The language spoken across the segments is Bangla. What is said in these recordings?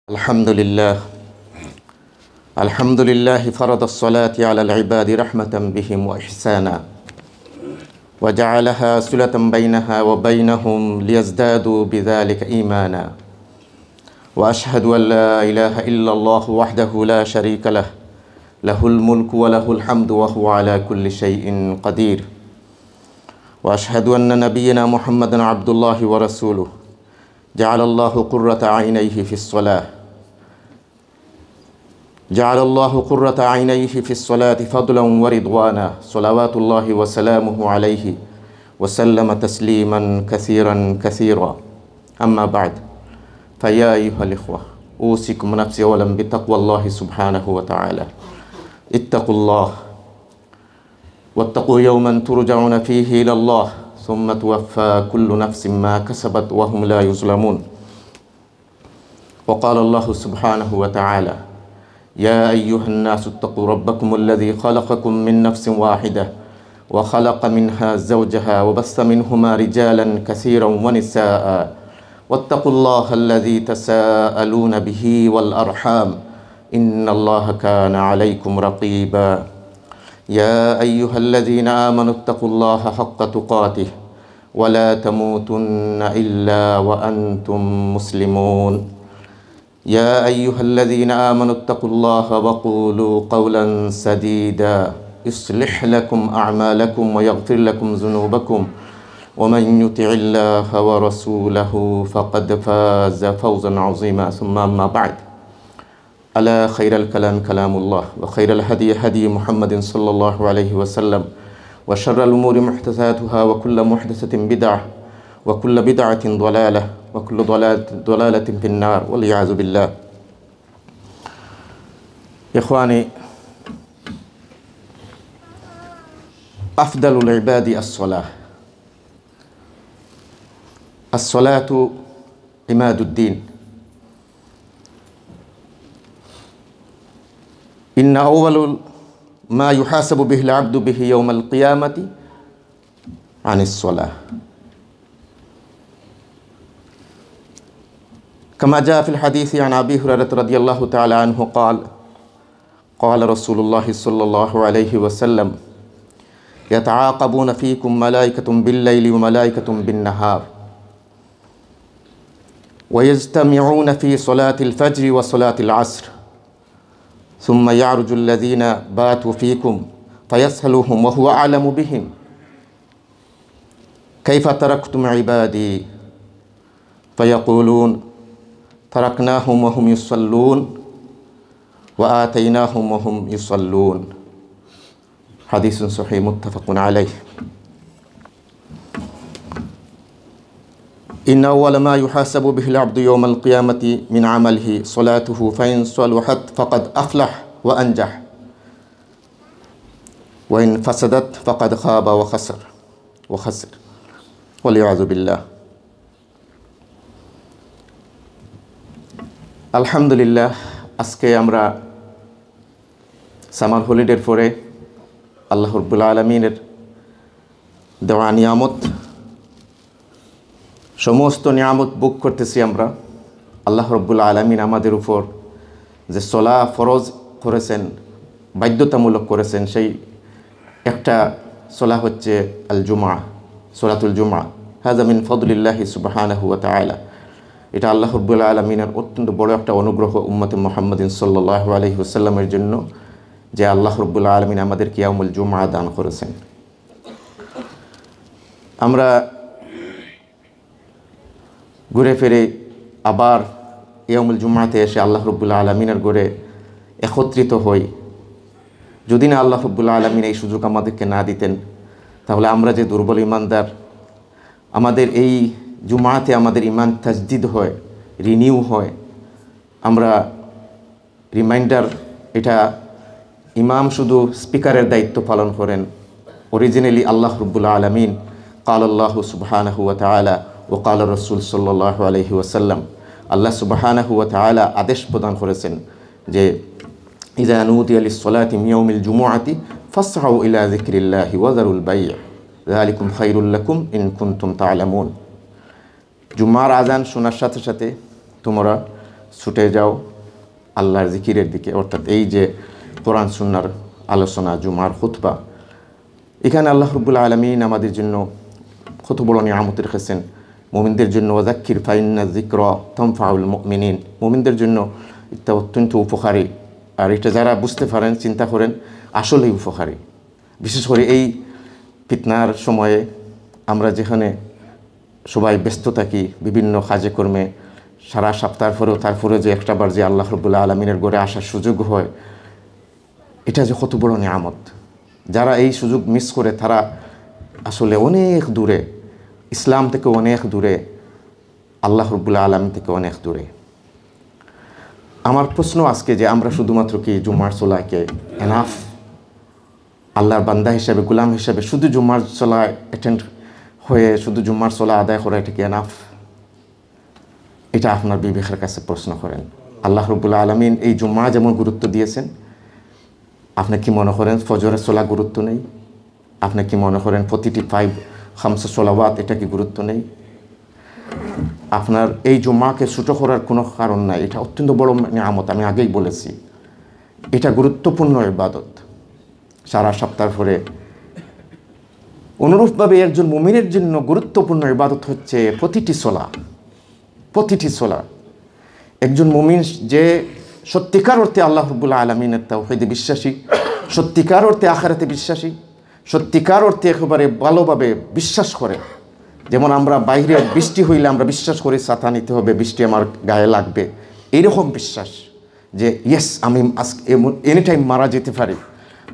الحمد لله فرض الصلاة على العباد رحمة بهم وإحسانا وجعلها صلة بينها وبينهم ليزدادوا بذلك إيمانا وأشهد أن لا إله إلا الله وحده لا شريك له له الملك وله الحمد وهو على كل شيء قدير وأشهد أن نبينا محمدا عبد الله ورسوله جعل الله قرة عينيه في الصلاة فضلا ورضوانا صلوات الله وسلامه عليه وسلم تسليما كثيرا أما بعد فيا أيها الإخوة أوصيكم نفسي أولا بتقوى الله سبحانه وتعالى اتقوا الله واتقوا يوما ترجعون فيه إلى الله ثم توفى كل نفس ما كسبت وهم لا يظلمون وقال الله سبحانه وتعالى يا أيها الناس اتقوا ربكم الذي خلقكم من نفس واحدة وخلق منها زوجها وبث منهما رجالا كثيرا ونساء واتقوا الله الذي تساءلون به والأرحام إن الله كان عليكم رقيبا يا أيها الذين آمنوا اتقوا الله حق تقاته ولا تموتن إلا وأنتم مسلمون يا أيها الذين آمنوا اتقوا الله وقولوا قولا سديدا يصلح لكم أعمالكم ويغفر لكم ذنوبكم ومن يطع الله ورسوله فقد فاز فوزا عظيما ثم أما بعد ألا خير الكلام كلام الله وخير الهدي هدي محمد صلى الله عليه وسلم وشر الأمور محدثاتها وكل محدثة بدعة وكل بدعة ضلالة وكل ضلالة في النار والعياذ بالله إخواني أفضل العباد الصلاة عماد الدين إن أول ما يحاسب به العبد به يوم القيامة عن الصلاة كما جاء في الحديث عن أبي هريرة رضي الله تعالى عنه قال رسول الله صلى الله عليه وسلم يتعاقبون فيكم ملائكة بالليل وملائكة بالنهار ويجتمعون في صلاة الفجر وصلاة العصر ثم يعرج الذين باتوا فيكم فيسألهم وهو أعلم بهم كيف تركتم عبادي فيقولون تركناهم وهم يصلون وآتيناهم وهم يصلون حديث صحيح متفق عليه إن أول ما يحاسب به العبد يوم القيامة من عمله صلاته فإن صلحت فقد أفلح وأنجح وإن فسدت فقد خاب وخسر والعياذ بالله আলহামদুলিল্লাহ আজকে আমরা সামার হলিডের পরে আল্লাহ রাব্বুল আলামিনের দেওয়া নিয়ামত সমস্ত নিয়ামত ভোগ করতেছি আমরা। আল্লাহ রাব্বুল আলামিন আমাদের উপর যে সলা ফরজ করেছেন, বাধ্যতামূলক করেছেন, সেই একটা সলা হচ্ছে আল জুমা, সলাতুল জুমা। হাযা মিন ফাদলিল্লাহি সুবহানাহু ওয়া তাআলা। এটা আল্লাহ রাব্বুল আলামিনের অত্যন্ত বড় একটা অনুগ্রহ উম্মতে মুহাম্মাদিন সাল্লাল্লাহু আলাইহি ওয়াসাল্লামের জন্য যে আল্লাহ রাব্বুল আলামিন আমাদের ইয়াউমুল জুমআ দান করেছেন। আমরা ঘুরে ফিরে আবার ইয়াউমুল জুমআতে এসে আল্লাহ রাব্বুল আলামিনের ঘরে একত্রিত হই। যদি না আল্লাহ রাব্বুল আলামিন এই সুযোগ আমাদেরকে না দিতেন, তাহলে আমরা যে দুর্বল ইমানদার, আমাদের এই জুমাতে আমাদের ইমান তাজদিদ হয়, রিনিউ হয়। আমরা রিমাইন্ডার, এটা ইমাম শুধু স্পিকারের দায়িত্ব পালন করেন। অরিজিনালি আল্লাহ রাব্বুল আলামিন قال الله سبحانه وتعالى وقال الرسول صلى الله عليه وسلم, আল্লাহ সুবহানাহু ওয়া তাআলা আদেশ প্রদান করেছেন যে ইযা নুদিয়া লিস-সালাতি মিন ইয়াউমিল জুমআতি ফাসআউ ইলা যিকরিল্লাহি ওয়া যারুল বাই' যালিকুম খায়রুল লাকুম ইন কুনতুম তা'লামুন। জুমার আজান শোনার সাথে সাথে তোমরা ছুটে যাও আল্লাহর জিকিরের দিকে, অর্থাৎ এই যে কোরআন সুন্নাহর আলোচনা, জুমার খুতবা, এখানে আল্লাহ রাব্বুল আলামিন আমাদের জন্য কত বড় নিয়ামত রেখেছেন। মুমিনদের জন্য ওয়াযাক্কির ফাইন্না যিকরা তানফাউল মুমিনিন, মুমিনদের জন্য এটা অত্যন্ত উপকারী। আর এটা যারা বুঝতে পারেন, চিন্তা করেন, আসলেই উপকারী। বিশেষ করে এই ফিতনার সময়ে আমরা যেখানে সবাই ব্যস্ত থাকি বিভিন্ন কাজে কর্মে, সারা সপ্তাহ পরেও তারপরে যে একটাবার যে আল্লাহ রাব্বুল আলামিনের ঘরে আসার সুযোগ হয়, এটা যে কত বড় নিয়ামত। যারা এই সুযোগ মিস করে তারা আসলে অনেক দূরে, ইসলাম থেকে অনেক দূরে, আল্লাহ রাব্বুল আলামিন থেকে অনেক দূরে। আমার প্রশ্ন আজকে যে আমরা শুধুমাত্র কি জুমার সলাকে এনাফ, আল্লাহর বান্দা হিসাবে, গোলাম হিসাবে শুধু জুমার সলায় অ্যাটেন্ড হয়ে শুধু জুমার সলা আদায় করা, এটা কি এনাফ? এটা আপনার বিবেকের কাছে প্রশ্ন করেন। আল্লাহ রাব্বুল আলামিন এই জুমা যেমন গুরুত্ব দিয়েছেন, আপনি কি মনে করেন ফজরের সলা গুরুত্ব নেই? আপনি কি মনে করেন প্রতিটি খামসা সলাওয়াত এটা কি গুরুত্ব নেই? আপনার এই জুমাকে ছোটো করার কোনো কারণ নাই। এটা অত্যন্ত বড় নিয়ামত, আমি আগেই বলেছি। এটা গুরুত্বপূর্ণ ইবাদত সারা সপ্তাহ পরে। অনুরূপভাবে একজন মুমিনের জন্য গুরুত্বপূর্ণ ইবাদত হচ্ছে প্রতিটি সলা, প্রতিটি সলা। একজন মুমিন যে সত্যিকার অর্থে আল্লাহ রাব্বুল আলামিনের তাওহীদে বিশ্বাসী, সত্যিকার অর্থে আখিরাতে বিশ্বাসী, সত্যিকার অর্থে একেবারে ভালোভাবে বিশ্বাস করে, যেমন আমরা বাইরে বৃষ্টি হইলে আমরা বিশ্বাস করি ছাতা নিতে হবে, বৃষ্টি আমার গায়ে লাগবে, এইরকম বিশ্বাস যে ইয়েস আমি আজকে এনি টাইম মারা যেতে পারি,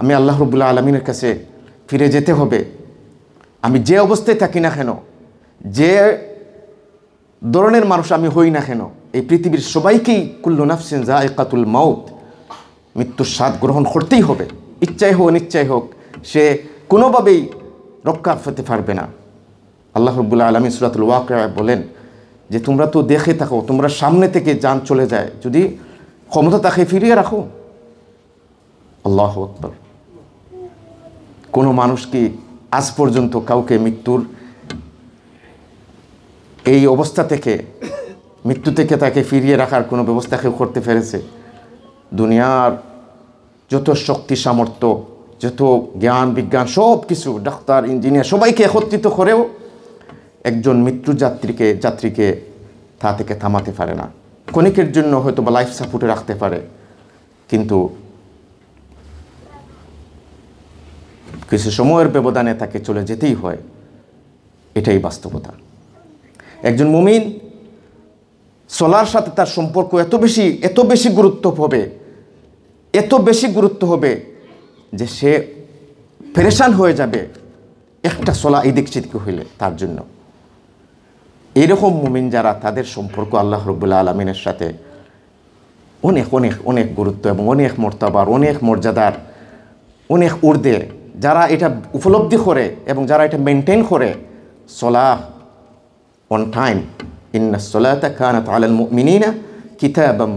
আমি আল্লাহ রাব্বুল আলামিনের কাছে ফিরে যেতে হবে, আমি যে অবস্থায় থাকি না কেন, যে ধরনের মানুষ আমি হই না কেন, এই পৃথিবীর সবাইকেই কুল্লু নাফসিন যায়কাতুল মাউত, মৃত্যুর স্বাদ গ্রহণ করতেই হবে, ইচ্ছাই হোক অনিচ্ছাই হোক, সে কোনোভাবেই রক্ষা পেতে পারবে না। আল্লাহ রাব্বুল আলামিন সূরাতুল ওয়াকিয়া বলেন যে তোমরা তো দেখে থাকো, তোমরা সামনে থেকে জান চলে যায়, যদি ক্ষমতা তাকে ফিরিয়ে রাখো। আল্লাহু আকবার। কোনো মানুষ কি আজ পর্যন্ত কাউকে মৃত্যুর এই অবস্থা থেকে, মৃত্যু থেকে তাকে ফিরিয়ে রাখার কোনো ব্যবস্থা কেউ করতে পেরেছে? দুনিয়ার যত শক্তি সামর্থ্য, যত জ্ঞান বিজ্ঞান সব কিছু, ডাক্তার ইঞ্জিনিয়ার সবাইকে একত্রিত করেও একজন মৃত্যু যাত্রীকে তা থেকে থামাতে পারে না। ক্ষণিকের জন্য হয়তো বা লাইফ সাপোর্টে রাখতে পারে, কিন্তু কিছু সময়ের ব্যবধানে তাকে চলে যেতেই হয়। এটাই বাস্তবতা। একজন মুমিন সলার সাথে তার সম্পর্ক এত বেশি গুরুত্ব হবে যে সে পেরেশান হয়ে যাবে একটা সলা এদিক সেদিক হইলে তার জন্য। এইরকম মুমিন যারা, তাদের সম্পর্ক আল্লাহ রাব্বুল আলামিনের সাথে অনেক অনেক অনেক গুরুত্ব এবং অনেক মর্তবার, অনেক মর্যাদার, অনেক ঊর্ধ্বে। যারা এটা উপলব্ধি করে এবং যারা এটা মেনটেন করে, সলাহ অন টাইম, ইন্নাস সালাতা কানাত আলাল মুমিনিনা কিতাবাম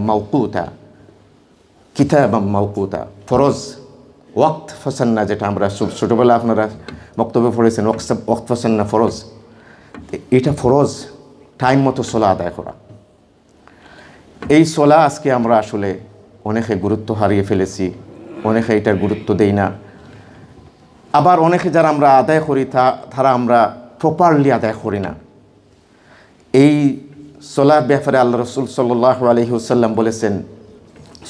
মাওকুতা, ফরজ, ওয়াক্ত ফাসান্না, যেটা আমরা ছোটোবেলা আপনারা বক্তব্য পড়েছেন, ওয়াক্ত ফাসান্না ফরজ। এটা ফরজ, টাইম মতো সলা আদায় করা। এই সলা আজকে আমরা আসলে অনেকে গুরুত্ব হারিয়ে ফেলেছি, অনেকে এটার গুরুত্ব দেই না। আবার অনেকে যারা আমরা আদায় করি তারা আমরা প্রপারলি আদায় করি না। এই সলার ব্যাপারে আল্লাহ রাসূল সাল্লাল্লাহু আলাইহি ওয়াসাল্লাম বলেছেন,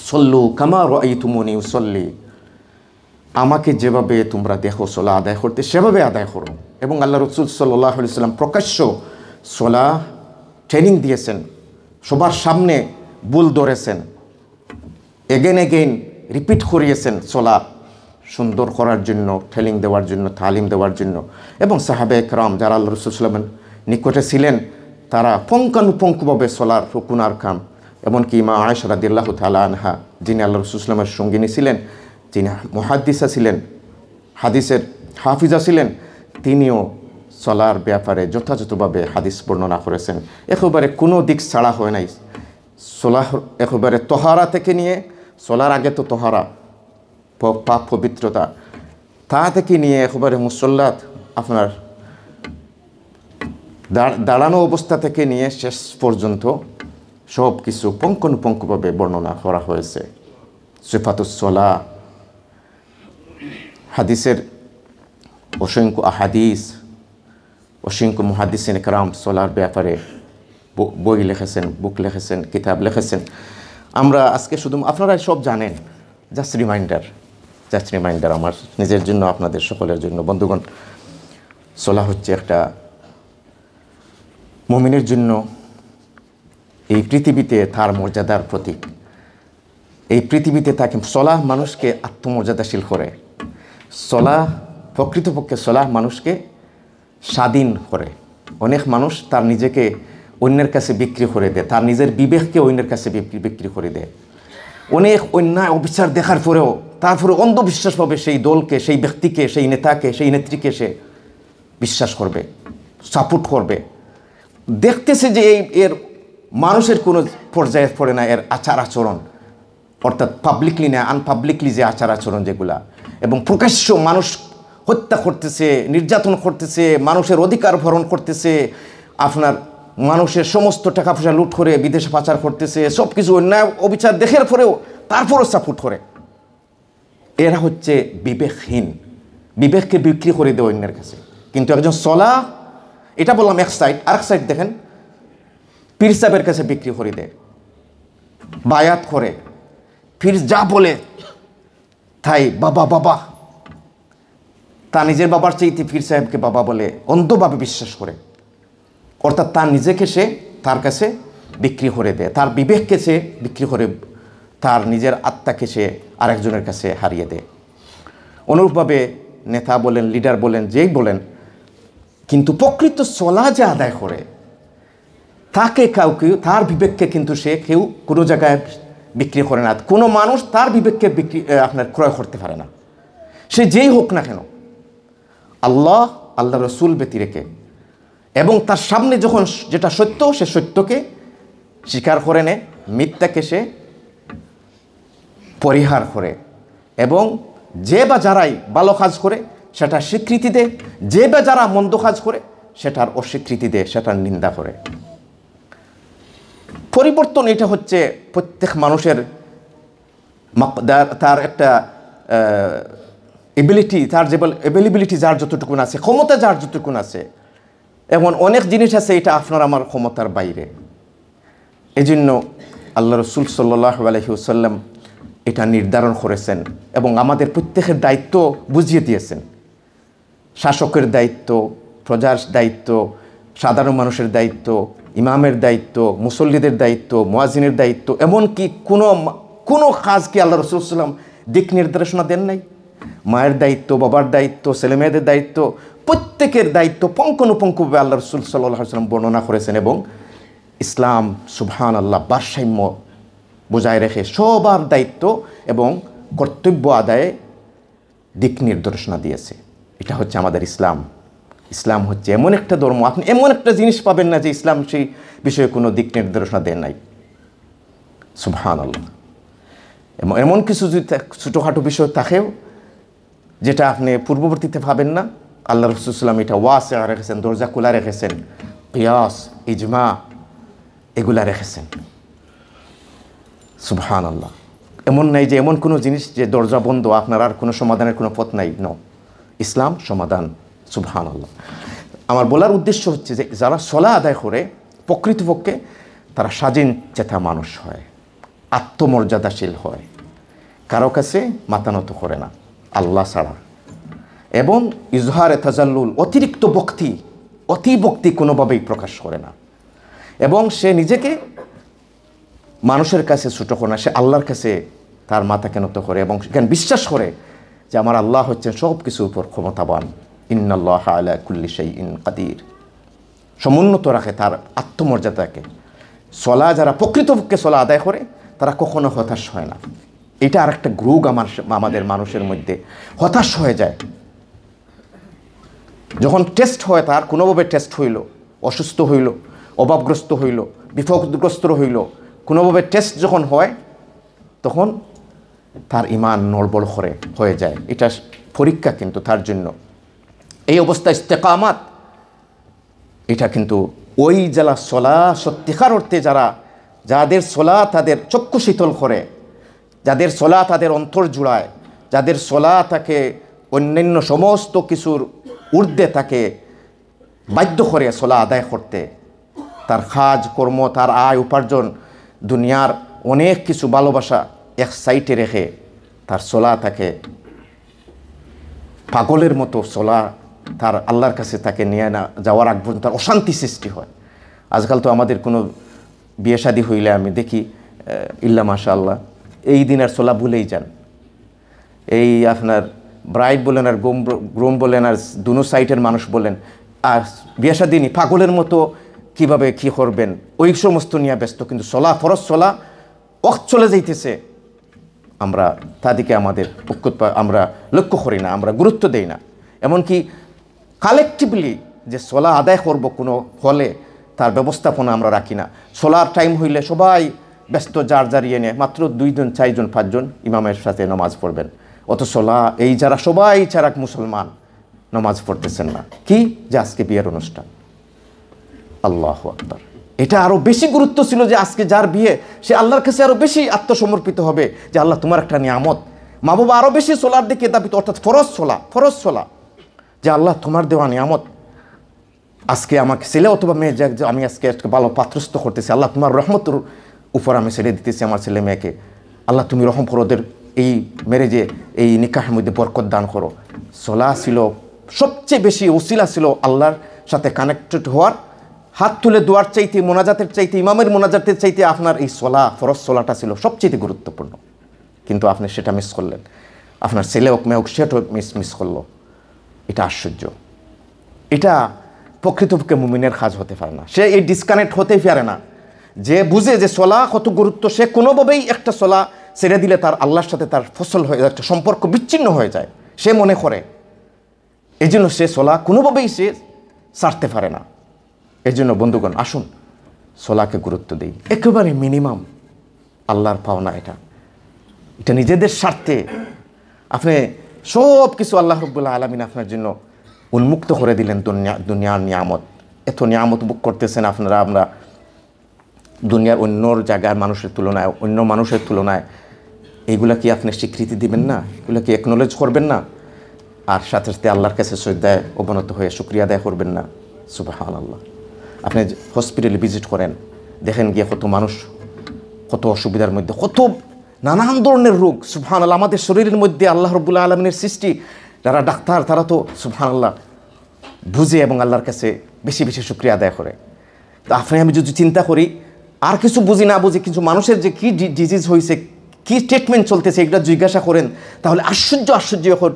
সল্লু কামা রাআইতুমুনি উসাল্লি, আমাকে যেভাবে তোমরা দেখো সলা আদায় করতে সেভাবে আদায় করো। এবং আল্লাহ রাসূল সাল্লাল্লাহু আলাইহি ওয়াসাল্লাম প্রকাশ্য সলা ট্রেনিং দিয়েছেন, সবার সামনে বুল ধরেছেন, এগেন রিপিট করিয়েছেন সলা সুন্দর করার জন্য, ট্রেনিং দেওয়ার জন্য, তালিম দেওয়ার জন্য। এবং সাহাবে একরাম যারা আল্লাহ রাসূল সাল্লাল্লাহু আলাইহি ওয়াসাল্লামের নিকটে ছিলেন, তারা পুঙ্খানুপুঙ্খভাবে সলার রুকুন আরকান, এমনকি মা আয়েশা রাদিয়াল্লাহু তাআলা আনহা, যিনি আল্লাহ রাসূল সাল্লাল্লাহু আলাইহি ওয়াসাল্লামের সঙ্গিনী ছিলেন, যিনি মুহাদ্দিসা ছিলেন, হাদিসের হাফিজা ছিলেন, তিনিও সলার ব্যাপারে যথাযথভাবে হাদিস বর্ণনা করেছেন। একেবারে কোনো দিক ছাড়া হয় নাই। সলাহ একেবারে তহারা থেকে নিয়ে, সলার আগে তো তহারা, পাপ পবিত্রতা, তা থেকে নিয়ে একেবারে মুসল্লাত, আপনার দাঁড়ানো অবস্থা থেকে নিয়ে শেষ পর্যন্ত সব কিছু পুঙ্খানুপুঙ্খভাবে বর্ণনা করা হয়েছে। সিফাতুস সালাহ, হাদিসের অসংখ্য আহাদিস, অসংখ্য মুহাদ্দিসিন কেরাম সালাহর ব্যাপারে বই লিখেছেন, বুক লিখেছেন, কিতাব লিখেছেন। আমরা আজকে শুধু, আপনারা সব জানেন, জাস্ট রিমাইন্ডার আমার নিজের জন্য, আপনাদের সকলের জন্য। বন্ধুগণ, সালাহ হচ্ছে একটা মুমিনের জন্য এই পৃথিবীতে তার মর্যাদার প্রতীক। এই পৃথিবীতে তাকে সালাহ মানুষকে আত্মমর্যাদাশীল করে। সালাহ, প্রকৃতপক্ষে সালাহ মানুষকে স্বাধীন করে। অনেক মানুষ তার নিজেকে অন্যের কাছে বিক্রি করে দেয়, তার নিজের বিবেককে অন্যের কাছে বিক্রি করে দেয়। অনেক অন্যায় অবিচার দেখার পরেও তারপরে অন্ধবিশ্বাসভাবে সেই দলকে, সেই ব্যক্তিকে, সেই নেতাকে, সেই নেত্রীকে সে বিশ্বাস করবে, সাপোর্ট করবে। দেখতেছে যে এর মানুষের কোনো পর্যায়ে পড়ে না এর আচার আচরণ, অর্থাৎ পাবলিকলি না আনপাবলিকলি যে আচার আচরণ যেগুলা, এবং প্রকাশ্য মানুষ হত্যা করতেছে, নির্যাতন করতেছে, মানুষের অধিকার হরণ করতেছে, আপনার মানুষের সমস্ত টাকা পয়সা লুট করে বিদেশে পাচার করতেছে, সব কিছু অন্যায় অবিচার দেখার পরেও তারপরও সাপোর্ট করে। এরা হচ্ছে বিবেকহীন, বিবেককে বিক্রি করে দেয় অন্যের কাছে। কিন্তু একজন সালাহ, এটা বললাম এক সাইড, আরেক সাইড দেখেন, পীর সাহেবের কাছে বিক্রি করে দেয়, বায়াত করে, পীর যা বলে তাই বাবা বাবা, তা নিজের বাবার চাইতে পীর সাহেবকে বাবা বলে অন্ধভাবে বিশ্বাস করে। অর্থাৎ তার নিজেকে সে তার কাছে বিক্রি করে দেয়, তার বিবেককে সে বিক্রি করে, তার নিজের আত্মাকে সে আরেকজনের কাছে হারিয়ে দেয়। অনুরূপভাবে নেতা বলেন, লিডার বলেন, যেই বলেন, কিন্তু প্রকৃত সালাহ যে আদায় করে তাকে কাউকে, তার বিবেককে কিন্তু সে কেউ কোনো জায়গায় বিক্রি করে না। কোনো মানুষ তার বিবেককে আপনার ক্রয় করতে পারে না, সে যেই হোক না কেন। আল্লাহ রসুল ব্যতি রেখে এবং তার সামনে যখন যেটা সত্য, সে সত্যকে স্বীকার করে নেয়, মিথ্যাকে সে পরিহার করে, এবং যে বা যারাই ভালো কাজ করে সেটা স্বীকৃতি দেয়, যে বা যারা মন্দ কাজ করে সেটার অস্বীকৃতি দেয়, সেটার নিন্দা করে। পরিবর্তন এটা হচ্ছে প্রত্যেক মানুষের, তার একটা এবিলিটি, তার যে এভেলেবিলিটি যার যতটুকুন আছে, ক্ষমতা যার যতটুকুন আছে। এমন অনেক জিনিস আছে এটা আপনার আমার ক্ষমতার বাইরে। এই জন্য আল্লাহ রসুল সাল্লাল্লাহু আলাইহি ওয়াসাল্লাম এটা নির্ধারণ করেছেন এবং আমাদের প্রত্যেকের দায়িত্ব বুঝিয়ে দিয়েছেন। শাসকের দায়িত্ব, প্রজার দায়িত্ব, সাধারণ মানুষের দায়িত্ব, ইমামের দায়িত্ব, মুসল্লিদের দায়িত্ব, মুয়াজ্জিনের দায়িত্ব, এমনকি কোনো কাজকে আল্লাহ রসুল সাল্লাম দিক নির্দেশনা দেন নাই। মায়ের দায়িত্ব, বাবার দায়িত্ব, ছেলেমেয়েদের দায়িত্ব, প্রত্যেকের দায়িত্ব পুঙ্খানুপুঙ্খভাবে আল্লাহ রসুল সাল্লাল্লাহু আলাইহি ওয়াসাল্লাম বর্ণনা করেছেন এবং ইসলাম সুবহানাল্লাহ ভারসাম্য বজায় রেখে সবার দায়িত্ব এবং কর্তব্য আদায়ে দিক নির্দেশনা দিয়েছে। এটা হচ্ছে আমাদের ইসলাম। ইসলাম হচ্ছে এমন একটা ধর্ম, আপনি এমন একটা জিনিস পাবেন না যে ইসলাম সেই বিষয়ে কোনো দিক নির্দেশনা দেন নাই। সুবহানাল্লাহ। এমন কিছু যদি ছোটোখাটো বিষয় থাকেও যেটা আপনি পূর্ববর্তীতে পাবেন না, আল্লাহ রাসূল সাল্লাল্লাহু আলাইহি ওয়াসাল্লাম এটা ওয়াসিআ রেখেছেন, দরজা খোলা রেখেছেন, কিয়াস, ইজমা এগুলা রেখেছেন। সুবহানাল্লাহ। এমন নাই যে এমন কোনো জিনিস যে দরজা বন্ধ, আপনার আর কোনো সমাধানের কোনো পথ নাই। ন, ইসলাম সমাধান। সুবহানাল্লাহ। আমার বলার উদ্দেশ্য হচ্ছে যে যারা সালাহ আদায় করে প্রকৃতপক্ষে তারা স্বাধীন চেতা মানুষ হয়, আত্মমর্যাদাশীল হয়, কারো কাছে মাথা নত করে না আল্লাহ ছাড়া, এবং ইজহারে তাজাল্লুল, অতিরিক্ত অতিভক্তি কোনোভাবেই প্রকাশ করে না, এবং সে নিজেকে মানুষের কাছে ছোট করে না, সে আল্লাহর কাছে তার মাথাকে নত করে এবং সেখানে বিশ্বাস করে যে আমার আল্লাহ হচ্ছেন সব কিছুর উপর ক্ষমতাবান। ইন্নাল্লাহা আলা কুল্লি শাইইন কাদির। সমুন্নত রাখে তার আত্মমর্যাদাকে। সালাহ যারা প্রকৃতপক্ষে সালাহ আদায় করে তারা কখনো হতাশ হয় না। এটা আর একটা গ্রুপ আমাদের মানুষের মধ্যে হতাশ হয়ে যায় যখন টেস্ট হয়, তার কোনোভাবে টেস্ট হইল, অসুস্থ হইল, অভাবগ্রস্ত হইল, বিপদগ্রস্ত হইল, কোনোভাবে টেস্ট যখন হয় তখন তার ঈমান নড়বড় হয়ে যায়। এটা পরীক্ষা কিন্তু তার জন্য। এই অবস্থা ইস্তেকামাত, এটা কিন্তু ওই যারা সালাহ সত্যিকার অর্থে যারা যাদের সলা তাদের চক্ষু শীতল করে, যাদের সলা তাদের অন্তর জুড়ায়, যাদের সলা তাকে অন্যান্য সমস্ত কিছুর ঊর্ধ্বে তাকে বাধ্য করে সলা আদায় করতে, তার কাজ কর্ম, তার আয় উপার্জন, দুনিয়ার অনেক কিছু ভালোবাসা এক সাইডে রেখে তার সলা তাকে পাগলের মতো সলা তার আল্লাহর কাছে তাকে নিয়ে না যাওয়ার আগ পর্যন্ত তার অশান্তি সৃষ্টি হয়। আজকাল তো আমাদের কোনো বিয়ে শাদী হইলে আমি দেখি ইল্লা মাশাআল্লাহ এই দিনের সলা ভুলেই যান। এই আপনার ব্রাইড বলেন আর গ্রুম বলেন আর দুনো সাইডের মানুষ বলেন, আর বিয়ে শাদী নি পাগলের মতো কিভাবে কি করবেন ওই সমস্ত নিয়ে ব্যস্ত, কিন্তু সলা ফরজ সলা ওয়াক্ত চলে যাইতেছে, আমরা তাদিকে আমাদের আমরা লক্ষ্য করি না, আমরা গুরুত্ব দেই না। এমনকি কালেকটিভলি যে সলা আদায় করব কোনো হলে তার ব্যবস্থাপনা আমরা রাখি না। সলার টাইম হইলে সবাই ব্যস্ত, যার জারিয়ে নিয়ে মাত্র 2 জন 4 জন 5 জন ইমামের সাথে নামাজ পড়বেন, অত সলা এই যারা সবাই চারাক মুসলমান নামাজ পড়তেছেন না, কি যে আজকে বিয়ের অনুষ্ঠান। আল্লাহু আকবার। এটা আরও বেশি গুরুত্ব ছিল যে আজকে যার বিয়ে সে আল্লাহর কাছে আরও বেশি আত্মসমর্পিত হবে যে আল্লাহ তোমার একটা নিয়ামত। মা বাবা আরও বেশি সোলার দিকে দাবিত, অর্থাৎ ফরজ সোলা যে আল্লাহ তোমার দেওয়া নিয়ামত। আজকে আমাকে ছেলে অথবা মেয়ে যে আমি আজকে ভালো পাত্রস্থ করতেছি, আল্লাহ তোমার রহমতের উপর আমি ছেড়ে দিতেছি আমার ছেলে মেয়েকে, আল্লাহ তুমি রহম করো, ওদের এই ম্যারেজে এই নিকাহের মধ্যে বরকত দান করো। সোলা ছিল সবচেয়ে বেশি ওসিলা ছিল আল্লাহর সাথে কানেক্টেড হওয়ার। হাত তুলে দোয়ার চাইতে, মোনাজাতের চাইতে, ইমামের মোনাজাতের চাইতে আপনার এই সলা, ফরজ সলাটা ছিল সবচেয়ে গুরুত্বপূর্ণ। কিন্তু আপনি সেটা মিস করলেন, আপনার ছেলে হোক মেয়ে হোক সেটা মিস করলো। এটা আশ্চর্য। এটা প্রকৃতপক্ষে মুমিনের কাজ হতে পারে না। সে এই ডিসকানেক্ট হতেই পারে না। যে বুঝে যে সলা কত গুরুত্ব, সে কোনোভাবেই একটা সলা ছেড়ে দিলে তার আল্লাহর সাথে তার ফসল হয়ে যায়, একটা সম্পর্ক বিচ্ছিন্ন হয়ে যায়, সে মনে করে। এই জন্য সে সলা কোনোভাবেই সে ছাড়তে পারে না। এই জন্য বন্ধুগণ আসুন সলাকে গুরুত্ব দিই, একেবারে মিনিমাম আল্লাহর পাওনা। এটা নিজেদের স্বার্থে আপনি সব কিছু আল্লাহ রাব্বুল আলামিন আপনার জন্য উন্মুক্ত করে দিলেন। দুনিয়ার নিয়ামত, এত নিয়ামত ভোগ করতেছেন আপনারা, আমরা দুনিয়ার অন্য জায়গার মানুষের তুলনায়, অন্য মানুষের তুলনায় এইগুলা কি আপনি স্বীকৃতি দিবেন না? এগুলো কি একনলেজ করবেন না? আর সাথে সাথে আল্লাহর কাছে শ্রদ্ধায় অবনত হয়ে শুকরিয়া আদায় করবেন না? সুবহানাল্লাহ। আপনি হসপিটালে ভিজিট করেন, দেখেন গিয়ে কত মানুষ কত অসুবিধার মধ্যে, কত নানান ধরনের রোগ। সুবহানাল্লাহ, আমাদের শরীরের মধ্যে আল্লাহ রাব্বুল আলামিনের সৃষ্টি, যারা ডাক্তার তারা তো সুবহানাল্লাহ বুঝে এবং আল্লাহর কাছে বেশি বেশি শুকরিয়া আদায় করে। তো আপনি আমি যদি চিন্তা করি, আর কিছু বুঝি না বুঝি কিছু মানুষের যে কী ডিজিজ হয়েছে, কী ট্রিটমেন্ট চলতেছে, এগুলো জিজ্ঞাসা করেন, তাহলে আশ্চর্য এখন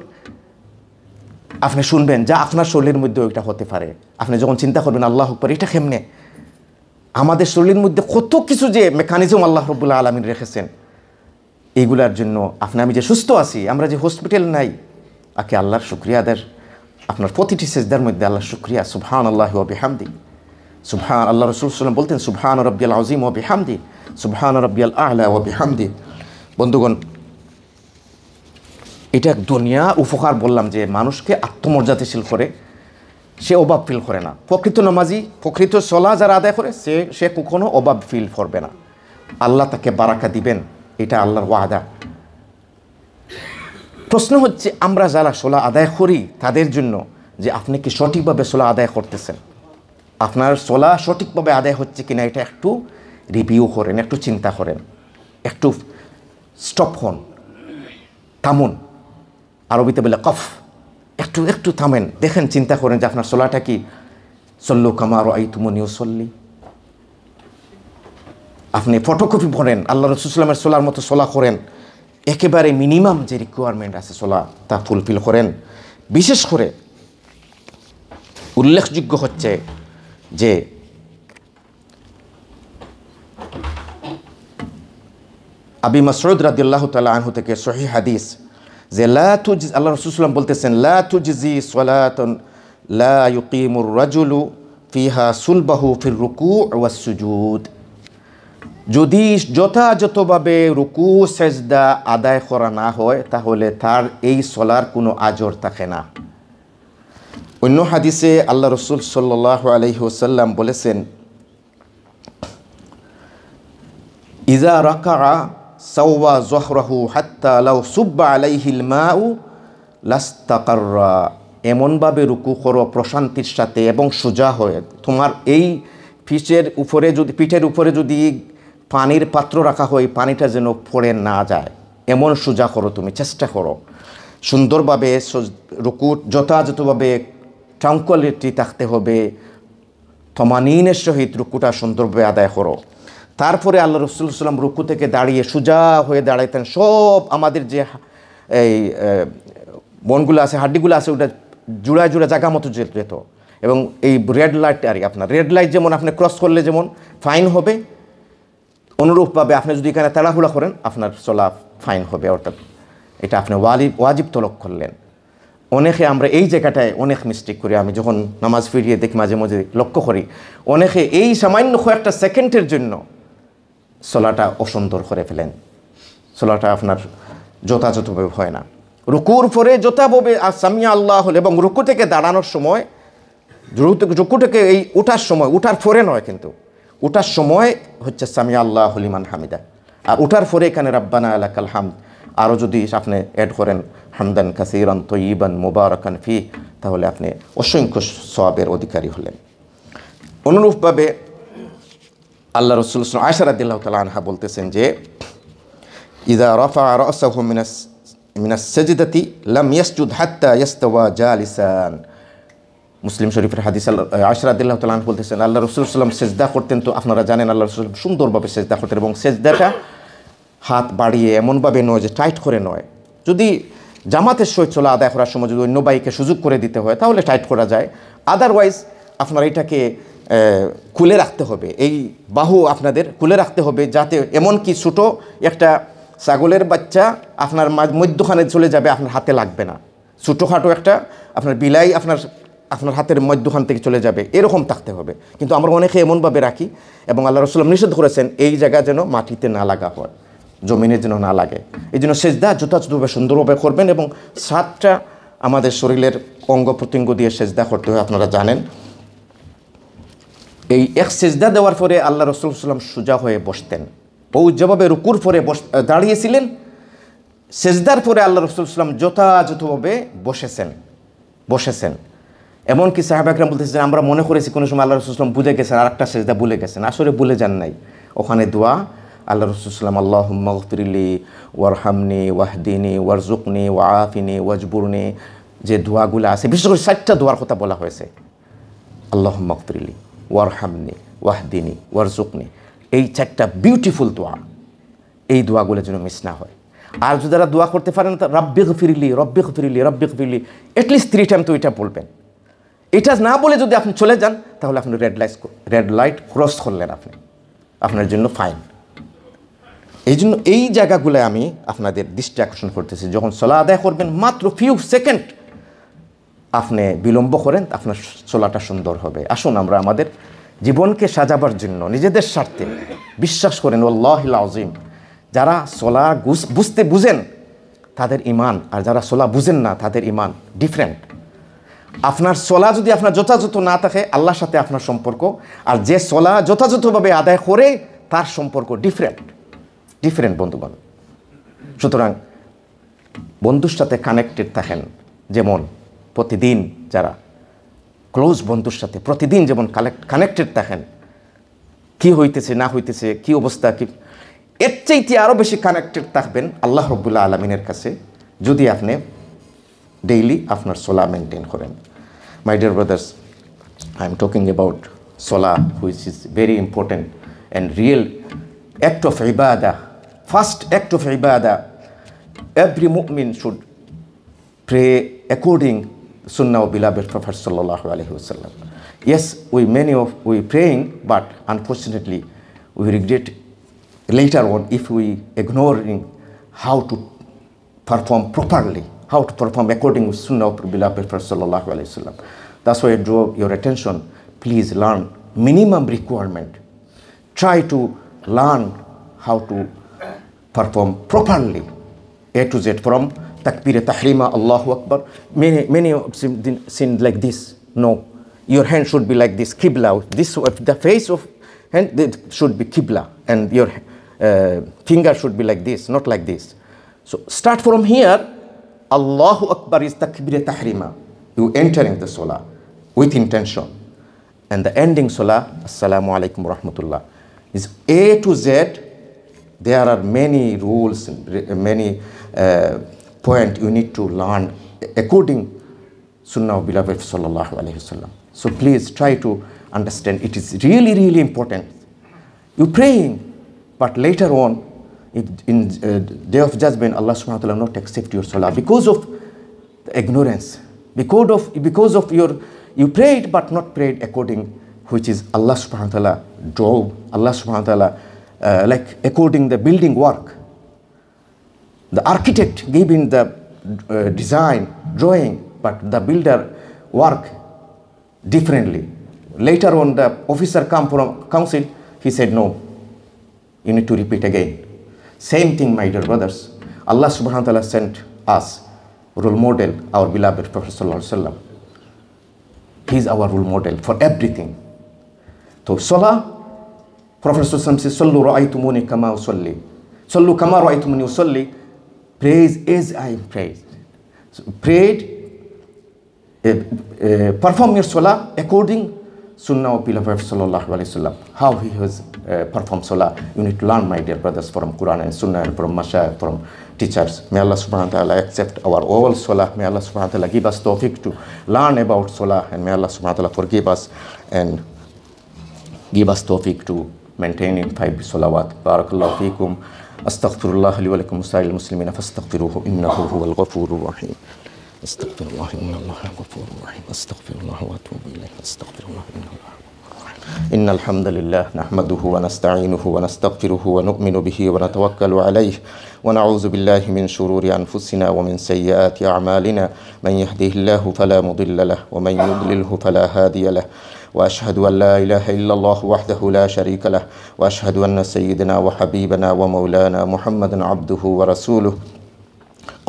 আপনি শুনবেন যা আপনার শরীরের মধ্যে ওইটা হতে পারে। আপনি যখন চিন্তা করবেন আল্লাহ আকবার, এটা কেমনে, আমাদের শরীরের মধ্যে কত কিছু যে মেকানিজম আল্লাহ রাব্বুল আলামিন রেখেছেন, এইগুলার জন্য আপনি আমি যে সুস্থ আছি, আমরা যে হসপিটাল নাই, আকে আল্লাহর শুকরিয়া আদায়। আপনার প্রতিটি সেজদার মধ্যে আল্লাহর শুকরিয়া। সুবহানাল্লাহি ওয়া বিহামদি, সুবহান আল্লাহ রাসূল সাল্লাল্লাহু আলাইহি ওয়াসাল্লাম বলতেন সুবহান রাব্বিয়াল আযীম ওয়া বিহামদি, সুবহান রাব্বিয়াল আ'লা ওয়া বিহামদি। বন্ধুগণ, এটা দুনিয়া উপকার বললাম যে মানুষকে আত্মমর্যাদাশীল করে, সে অভাব ফিল করে না। প্রকৃত নামাজি, প্রকৃত সলা যারা আদায় করে সে কখনো অভাব ফিল করবে না। আল্লাহ তাকে বারাকা দিবেন, এটা আল্লাহর ওয়াদা। প্রশ্ন হচ্ছে আমরা যারা সলা আদায় করি তাদের জন্য যে আপনি কি সঠিকভাবে সলা আদায় করতেছেন, আপনার সলা সঠিকভাবে আদায় হচ্ছে কিনা এটা একটু রিভিউ করেন, একটু চিন্তা করেন, একটু স্টপ হন, থামুন। আরবিতে বলে কফ, একটু থামেন, দেখেন, চিন্তা করেন যে আপনার সলাটা কি সল্লু কামা রাআইতুমুনি উসাল্লি। আপনি ফটোকপি পড়েন, আল্লাহ রাসূল সাল্লাল্লাহু আলাইহি ওয়াসাল্লামের সলার মতো সলা করেন, একেবারে মিনিমাম যে রিকোয়ারমেন্ট আছে সলা তা ফুলফিল করেন। বিশেষ করে উল্লেখযোগ্য হচ্ছে যে আবি মাসউদ রাদিয়াল্লাহু তাআলা আনহু থেকে সহিহ হাদিস যে আল্লাহ রাসূল সাল্লাল্লাহু আলাইহি ওয়াসাল্লাম বলতেছেন, লা তুজজি সালাতুন লা ইউকিমুর রাজুলু ফিহা সুলবাহু ফির রুকু ওয়াস সুজুদ। যদি যথাযথভাবে রুকু সেজদা আদায় করা না হয় তাহলে তার এই সলার কোনো আজর থাকে না। অন্য হাদিসে আল্লাহ রাসূল সাল্লাল্লাহু আলাইহি ওয়াসাল্লাম বলেছেন, ইজা রাকা সাওয়া যহরাহু হাত্তা লাউ সুব্বা আলাইহিল মাউ লাস্তাকাররা, এমনভাবে রুকু করো প্রশান্তির সাথে এবং সোজা হয়ে। তোমার এই পিঠের উপরে যদি পানির পাত্র রাখা হয়, পানিটা যেন পড়ে না যায়, এমন সোজা করো, তুমি চেষ্টা করো সুন্দরভাবে রুকু যথাযথভাবে ট্রাঙ্কুয়ালিটি থাকতে হবে, তমানিনের সহিত রুকুটা সুন্দরভাবে আদায় করো। তারপরে আল্লাহ রাসূল সাল্লাল্লাহু আলাইহি ওয়াসাল্লাম রুকু থেকে দাঁড়িয়ে সোজা হয়ে দাঁড়াইতেন। সব আমাদের যে এই বনগুলো আছে, হাড্ডিগুলো আছে, ওটা জোড়ায় জোড়া জায়গা মতো যেত। এবং এই রেড লাইট আর কি, আপনার রেড লাইট যেমন আপনি ক্রস করলে যেমন ফাইন হবে, অনুরূপভাবে আপনি যদি এখানে তাড়াহুড়া করেন আপনার চলা ফাইন হবে। অর্থাৎ এটা আপনি ওয়াজিব তলব করলেন। অনেকে আমরা এই জায়গাটায় অনেক মিস্টেক করি। আমি যখন নামাজ ফিরিয়ে দেখি মাঝে মাঝে লক্ষ্য করি, অনেকে এই সামান্য কয়েকটা সেকেন্ডের জন্য চলাটা অসুন্দর করে ফেলেন, চলাটা আপনার যথাযথভাবে হয় না। রুকুর পরে যথাভাবে সামিয়া আল্লাহ হল, এবং রুকু থেকে দাঁড়ানোর সময়, রুকু থেকে এই উঠার সময়, উঠার পরে নয় কিন্তু, উঠার সময় হচ্ছে সামিয়া আল্লাহু লিমান হামিদা, আর উঠার পরে এখানে রাব্বানা লাকাল হামদ আরও যদি আপনি অ্যাড করেন হামদান কাসীরান তয়্যিবান মুবারাকান ফি, তাহলে আপনি অসংখ্য সওয়াবের অধিকারী হলেন। অনুরূপভাবে আল্লাহ রাসূল আয়েশা রাদিয়াল্লাহু তাআলা আনহা বলতেছেন যে ইযা রাফা রাসাহু মিনাস সাজদাতি লাম ইয়াসজুদ হাত্তা ইয়াস্তাওয়া জালিসান। মুসলিম শরীফের হাদিস, আয়েশা রাদিয়াল্লাহু তাআলা আনহা বলতেছেন আল্লাহ রাসূল সাল্লাল্লাহু আলাইহি ওয়াসাল্লাম সিজদা করতেন, তো আপনারা জানেন আল্লাহ রাসূল সুন্দরভাবে সিজদা করতেন, এবং সিজদাটা হাত বাড়িয়ে এমনভাবে নয় যে টাইট করে নয়। যদি জামাতের সহিত চলা আদায় করার সময় যদি অন্য বাইকে সুযোগ করে দিতে হয় তাহলে টাইট করা যায়, আদারওয়াইজ আপনার এটাকে খুলে রাখতে হবে, এই বাহু আপনাদের খুলে রাখতে হবে, যাতে এমনকি ছোটো একটা ছাগলের বাচ্চা আপনার মধ্যখানে চলে যাবে, আপনার হাতে লাগবে না। ছোটোখাটো একটা আপনার বিলাই আপনার হাতের মধ্যখান থেকে চলে যাবে, এরকম থাকতে হবে। কিন্তু আমরা অনেকে এমনভাবে রাখি, এবং আল্লাহ রাসূল নিষেধ করেছেন এই জায়গা যেন মাটিতে না লাগা হয়, জমিনে যেন না লাগে। এই জন্য সেজদা যথাযথভাবে সুন্দরভাবে করবেন, এবং 7টা আমাদের শরীরের অঙ্গ প্রত্যঙ্গ দিয়ে সেজদা করতে হয়, আপনারা জানেন। এই এক সেজদা দেওয়ার পরে আল্লাহ রাসূল সাল্লাল্লাহু আলাইহি ওয়াসাল্লাম সোজা হয়ে বসতেন। ও যেভাবে রুকুর পরে দাঁড়িয়েছিলেন, সেজদার পরে আল্লাহ রাসূল সাল্লাল্লাহু আলাইহি ওয়াসাল্লাম যথাযথভাবে বসেছেন। এমনকি সাহাবা একরাম বলতেছেন আমরা মনে করেছি কোনো সময় আল্লাহ রাসূল সাল্লাল্লাহু আলাইহি ওয়াসাল্লাম বুঝে গেছেন, আর একটা সেজদা ভুলে গেছেন। আসলে ভুলে যান নাই, ওখানে দোয়া আল্লাহ রাসূল সাল্লাল্লাহু আলাইহি ওয়াসাল্লাম আল্লাহুম্মা গফিরলি ওয়ারহামনি ওয়াহদিনি ওয়ারজুকনি ওয়াআফিনি ওয়াজবুরনি, যে দোয়াগুলো আছে, বিশেষ করে 7টা দোয়ার কথা বলা হয়েছে, আল্লাহুম্মা গফিরলি ওয়ারহামনি ওয়াহদিনি ওয়ারজুকনি, এই 4টা বিউটিফুল দোয়া, এই দোয়াগুলো যেন মিস না হয়। আর যদি যারা দোয়া করতে পারেন রাব্বি গফিরলি রব্বি গফিরলি রব্বি গফিরলি অ্যাটলিস্ট 3 টাইম তো এটা বলবেন। এটা না বলে যদি আপনি চলে যান তাহলে আপনি রেড লাইট ক্রস করলেন, আপনার জন্য ফাইন। এই জন্য এই জায়গাগুলো আমি আপনাদের দৃষ্টি আকর্ষণ করতেছি। যখন চলা আদায় করবেন মাত্র ফিউ সেকেন্ড আপনি বিলম্ব করেন, আপনার চলাটা সুন্দর হবে। আসুন আমরা আমাদের জীবনকে সাজাবার জন্য নিজেদের স্বার্থে, বিশ্বাস করেন ওয়াল্লাহিল আযীম, যারা চলা বুঝেন তাদের ইমান, আর যারা চলা বুঝেন না তাদের ইমান ডিফারেন্ট। আপনার চলা যদি আপনার যথাযথ না থাকে আল্লাহর সাথে আপনার সম্পর্ক, আর যে চলা যথাযথভাবে আদায় করে তার সম্পর্ক ডিফারেন্ট বন্ধুগণ। সুতরাং বন্ধুর সাথে কানেক্টেড থাকেন, যেমন প্রতিদিন যারা ক্লোজ বন্ধুর সাথে প্রতিদিন যেমন কানেক্টেড থাকেন, কি হইতেছে না হইতেছে, কি অবস্থা, কি এর চাইতে আরও বেশি কানেক্টেড থাকবেন আল্লাহ রাব্বুল আলামিনের কাছে যদি আপনি ডেইলি আপনার সোলা মেনটেন করেন। My dear brothers, I am talking about সোলা, which is very important and real act of ibadah, first act of ibadah. Every mu'min should pray according to Sunnah of beloved Prophet sallallahu alaihi wasallam. Yes, we praying, but unfortunately we regret later on if we ignoring how to perform properly, how to perform according to Sunnah of beloved Prophet sallallahu alaihi wasallam. That's why I draw your attention. Please learn minimum requirement. Try to learn how to perform properly A to Z, from takbir tahrima Allahu Akbar. Many sin like this. No, your hand should be like this, qibla. This, the face of hand should be qibla, and your finger should be like this, not like this. So start from here. Allahu Akbar is takbir tahrima. You entering the salah with intention. And the ending salah, Assalamu alaikum wa rahmatullah, is A to Z. There are many rules, many points you need to learn according Sunnah of beloved sallallahu alaihi wasallam. So please try to understand. It is really, really important. You praying, but later on, if in Day of Judgment, Allah subhanahu wa ta'ala not accept your salah because of the ignorance, because of your, you prayed but not prayed according, which is Allah subhanahu wa ta'ala draw, Allah subhanahu wa ta'ala like according the building work. The architect giving the design, drawing, but the builder work differently. Later on, the officer come from council, he said, no, you need to repeat again. Same thing, my dear brothers. Allah subhanahu wa ta'ala sent us role model, our beloved Prophet sallallahu alaihi wasallam. He is our role model for everything. So salah, Prophet sallallahu alaihi wasallam says, Sallu ra'aytumuni kama usalli. Sallu kama ra'aytumuni usalli. Praise as I am praised. So prayed, perform your salah according Sunnah of Prophet sallallahu alaihi wasallam. How he has performed salah. You need to learn, my dear brothers, from Quran and Sunnah and from Mashayikh, from teachers. May Allah subhanahu wa ta'ala accept our all salah. May Allah subhanahu wa ta'ala give us tawfiq to learn about salah. And may Allah subhanahu wa ta'ala forgive us and give us tawfiq to maintaining 5 salawat. Barakallahu feekum. Astaghfirullah li wa lakum sa'il muslimina fastaghfiruhu innahu huwal ghafurur rahim. Astaghfirullah inna Allaha ghafurur rahim. Astaghfirullah wa atubu ilayh. Astaghfirullah inna Allaha. إن الحمد لله نحمده ونستعينه ونستغفره ونؤمن به ونتوكل عليه ونعوذ بالله من شرور أنفسنا ومن سيئات أعمالنا من يهده الله فلا مضل له ومن يضلله فلا هادي له وأشهد أن لا إله إلا الله وحده لا شريك له وأشهد أن سيدنا وحبيبنا ومولانا محمدا عبده ورسوله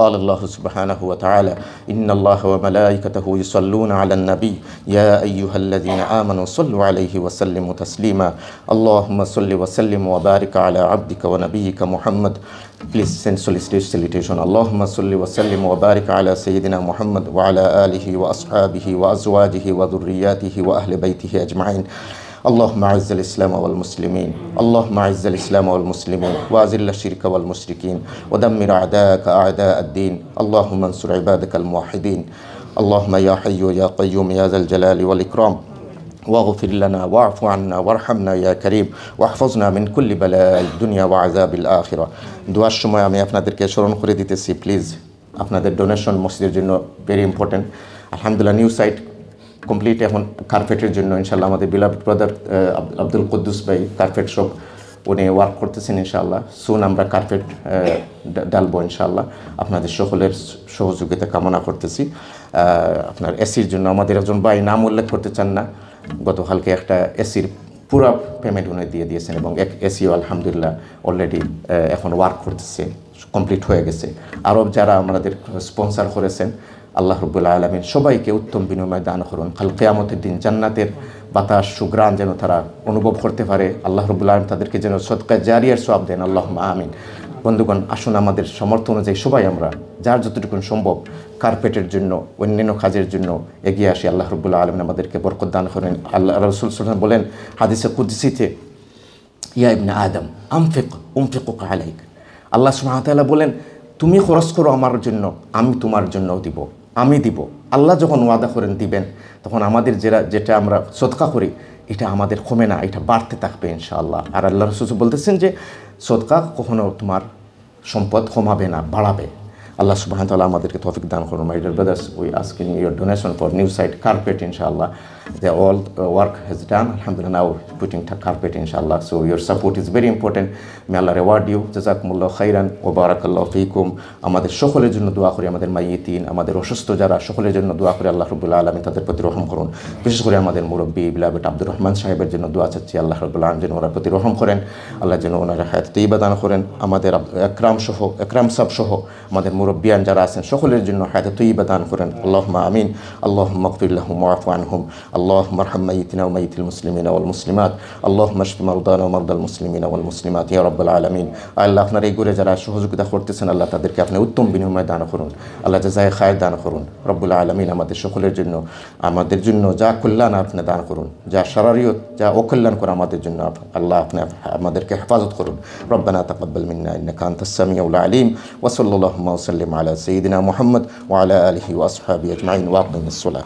قال الله سبحانه وتعالى إن الله وملائكته يصلون على النبي يا أيها الذين آمنوا صلوا عليه وسلموا تسليما اللهم صل وسلم وبارك على عبدك ونبيك محمد. Please send salutation. اللهم صل وسلم وبارك على سيدنا محمد وعلى آله وأصحابه وأزواجه وذرياته وأهل بيته أجمعين. اللهم أعز الإسلام والمسلمين اللهم أعز الإسلام والمسلمين وأذل الشرك والمشركين ودمر أعداءك أعداء الدين. اللهم انصر عبادك الموحدين. اللهم يا حي يا قيوم يا ذا الجلال والإكرام واغفر لنا واعف عنا وارحمنا يا كريم واحفظنا من كل بلاء الدنيا وعذاب الآخرة. দোয়ার সময় আমি আপনাদেরকে স্মরণ করে দিতেছি, প্লিজ আপনাদের ডোনেশন মসজিদের জন্য ভেরি ইম্পর্টেন্ট। আলহামদুলিল্লাহ নিউ সাইট কমপ্লিট এখন কার্পেটের জন্য ইনশাআল্লাহ আমাদের বিলাভড ব্রাদার আব্দুল কুদ্দুস ভাই কার্পেট শপ উনি ওয়ার্ক করতেছেন ইনশাআল্লাহ। সুন আমরা কার্পেট ডালবো ইনশাআল্লাহ। আপনাদের সকলের সহযোগিতা কামনা করতেছি। আপনার এসির জন্য আমাদের একজন ভাই নাম উল্লেখ করতে চান না, গতকালকে একটা এসির পুরো পেমেন্ট উনি দিয়ে দিয়েছেন এবং এক এসিও আলহামদুলিল্লাহ অলরেডি এখন ওয়ার্ক করতেছে, কমপ্লিট হয়ে গেছে। আরও যারা আমাদের স্পন্সর করেছেন আল্লাহ রাব্বুল আলামিন সবাইকে উত্তম বিনিময় দান করুন। কাল কিয়ামতের দিন জান্নাতের বাতাস সুগ্রাণ যেন তারা অনুভব করতে পারে। আল্লাহ রাব্বুল আলামিন তাদেরকে যেন সদকা জারিয়ার সওয়াব দেন। আল্লাহুম্মা আমিন। বন্ধুগণ, আসুন আমাদের সামর্থ্য অনুযায়ী সবাই আমরা যার যতটুকু সম্ভব কার্পেটের জন্য অন্যান্য কাজের জন্য এগিয়ে আসি। আল্লাহ রাব্বুল আলামিন আমাদেরকে বরকত দান করেন। আল্লাহ রাসূল সাল্লাল্লাহু আলাইহি ওয়াসাল্লাম বলেন হাদিসে কুদসিতে, ইয়া ইবনে আদম আমফিক উমফিকুকা আলাইক। আল্লাহ সুবহানাহু ওয়া তাআলা বলেন তুমি খরচ করো আমার জন্য, আমি তোমার জন্য দিব, আমি দিব। আল্লাহ যখন ওয়াদা করেন দিবেন, তখন আমাদের যেটা আমরা সদকা করি এটা আমাদের কমে না, এটা বাড়তে থাকবে ইনশাআল্লাহ। আর আল্লাহ রাসূল বলতেছেন যে সদকা কখনো তোমার সম্পদ কমাবে না, বাড়াবে। Allah subhanahu wa ta'ala আমাদেরকে তৌফিক দান করুন। My dear brothers, we asking your donation for new site carpet inshallah. The all work has done, alhamdulillah, now putting carpet inshallah. So your support is very important. May Allah reward you. Jazakumullah khairan wa barakallahu feekum. আমাদের সকলের জন্য দোয়া করি, আমাদের মাইয়িতিন, আমাদের অসুস্থ যারা সকলের জন্য দোয়া করি আল্লাহ রাব্বুল আলামিন তাদের প্রতি রহম করুন। বিশেষ করে আমাদের মুরব্বী বিলাবত আব্দুর রহমান সাহেবের জন্য দোয়া চাচ্ছি, আল্লাহ রাব্বুল আলামিন যেন ওনার প্রতি রহম করেন, আল্লাহ যেন ওনার হায়াত তৈয়বা দান করেন। আমাদের একরাম সাহেব সহ আমাদের মুরব্বিয়ান যারা আছেন সকলের জন্য হায়াতে তৈয়বা দান করেন। আল্লাহুম্মা আমিন। আল্লাহুম্মা ইগফির লাহুম ওয়া'ফু আনহুম। আল্লাহুম্মা আরহাম মাইয়িতিনা ওয়া মাইয়িতাল মুসলিমিনা ওয়াল মুসলিমাত। আল্লাহুম্মা ইশফি মারদানা ওয়া মারদাল মুসলিমিনা ওয়াল মুসলিমাত ইয়া রাব্বাল আলামিন। আল্লাহ আপনার এই ঘুরে যারা সহযোগিতা করতেছেন আল্লাহ তাদেরকে আপনি উত্তম বিনিময় দান করুন, আল্লাহ জাযায়ে খায়র দান করুন রব্বুল আলামিন। আমাদের সকলের জন্য যা কল্যাণ আপনি দান করুন, যা শাররিয়ত যা অকল্যাণকর আমাদের জন্য আল্লাহ আপনি আমাদেরকে হেফাজত করুন। রব্বানা তাকাব্বাল মিন্না ইন্নাকা আনতাস সামিউল আলিম ওয়া সাল্লাল্লাহু ওয়া সাল্লিম আলা সাইয়্যিদিনা মুহাম্মদ ওয়া আলা আলিহি ওয়া আসহাবিহি আজমাইন ওয়া আকিমিস সালাহ।